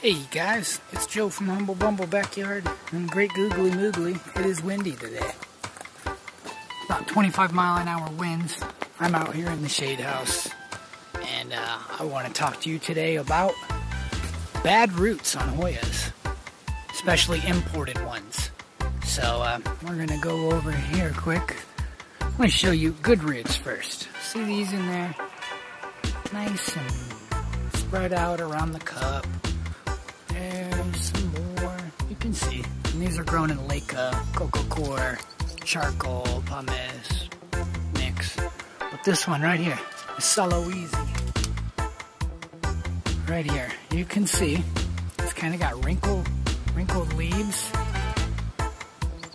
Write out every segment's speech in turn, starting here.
Hey guys, it's Joe from Humble Bumble Backyard in Great Googly Moogly. It is windy today. About 25-mile-an-hour winds. I'm out here in the shade house, and I want to talk to you today about bad roots on Hoyas, especially imported ones. So we're going to go over here quick. I'm going to show you good roots first. See these in there? Nice and spread out around the cup. There's some more you can see. And these are grown in Lake Coco Core, charcoal, pumice, mix. But this one right here is Solo Easy. Right here, you can see it's kind of got wrinkled leaves.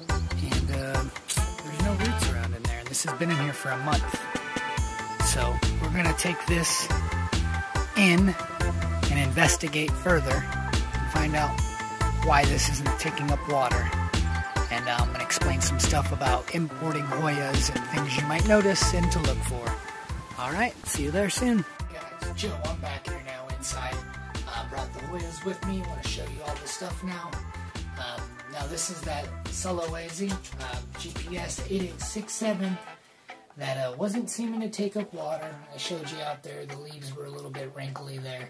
And there's no roots around in there. And this has been in here for a month. So we're going to take this in and investigate further. Find out why this isn't taking up water, and I'm going to explain some stuff about importing Hoyas and things you might notice and to look for. Alright, see you there soon. Guys, Joe, I'm back here now inside. Brought the Hoyas with me. I want to show you all the stuff now. Now this is that Sulawesi GPS 8867 that wasn't seeming to take up water. I showed you out there the leaves were a little bit wrinkly there.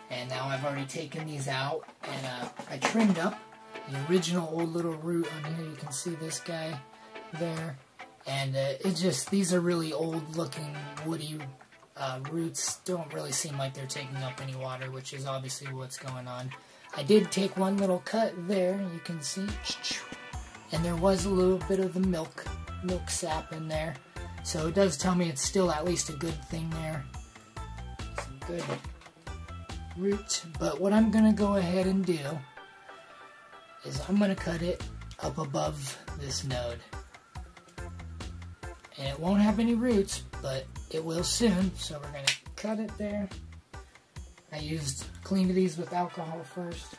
And now I've already taken these out, and I trimmed up the original old little root on here. You can see this guy there. And these are really old looking woody roots. Don't really seem like they're taking up any water, which is obviously what's going on. I did take one little cut there, you can see. And there was a little bit of the milk sap in there. So it does tell me it's still at least a good thing there. Some good root, but what I'm going to go ahead and do is I'm going to cut it up above this node. And it won't have any roots, but it will soon, so we're going to cut it there. I cleaned these with alcohol first.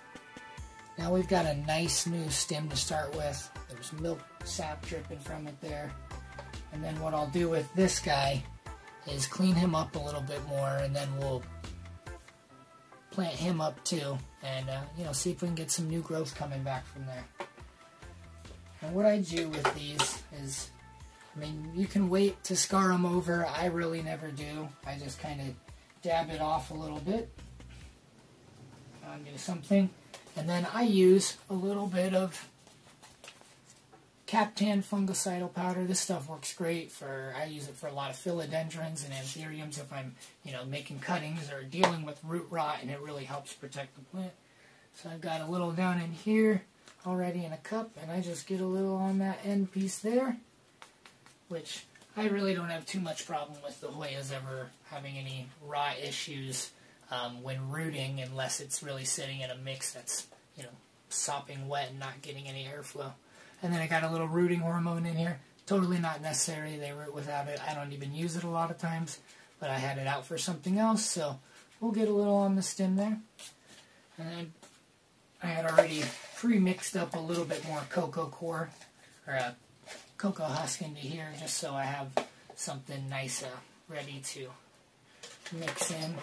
Now we've got a nice new stem to start with. There's milk sap dripping from it there. And then what I'll do with this guy is clean him up a little bit more, and then we'll plant him up too, and see if we can get some new growth coming back from there. And what I do with these is, you can wait to scar them over. I really never do. I just kind of dab it off a little bit onto something, and then I use a little bit of Captan fungicidal powder. This stuff works great I use it for a lot of philodendrons and anthuriums if I'm, making cuttings or dealing with root rot, and it really helps protect the plant. So I've got a little down in here already in a cup, and I just get a little on that end piece there, which I really don't have too much problem with the Hoyas ever having any rot issues when rooting, unless it's really sitting in a mix that's, sopping wet and not getting any airflow. And then I got a little rooting hormone in here. Totally not necessary. They root without it. I don't even use it a lot of times, but I had it out for something else, so we'll get a little on the stem there. And then I had already pre-mixed up a little bit more cocoa core, or cocoa husk into here, just so I have something nice ready to mix in.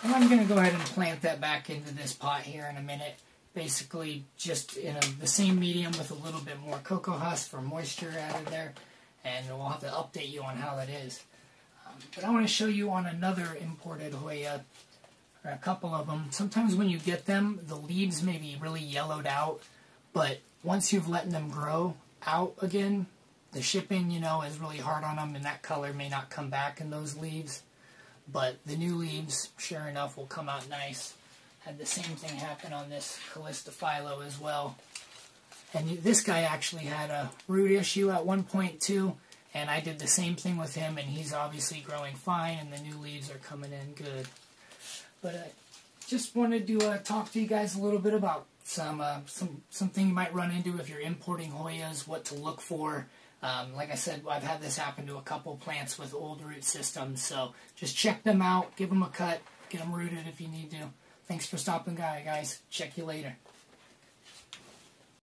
And I'm going to go ahead and plant that back into this pot here in a minute. Basically just in the same medium with a little bit more cocoa husk for moisture added there, and we'll have to update you on how that is. But I want to show you on another imported Hoya, or a couple of them. Sometimes when you get them, the leaves may be really yellowed out, but once you've let them grow out again, the shipping, is really hard on them, and that color may not come back in those leaves. But the new leaves, sure enough, will come out nice. Had the same thing happen on this Callistophilo as well. And this guy actually had a root issue at one point too, and I did the same thing with him, and he's obviously growing fine, and the new leaves are coming in good. But I just wanted to talk to you guys a little bit about something you might run into if you're importing Hoyas, what to look for. Like I said, I've had this happen to a couple plants with old root systems, so just check them out, give them a cut, get them rooted if you need to. Thanks for stopping by, guys. Check you later.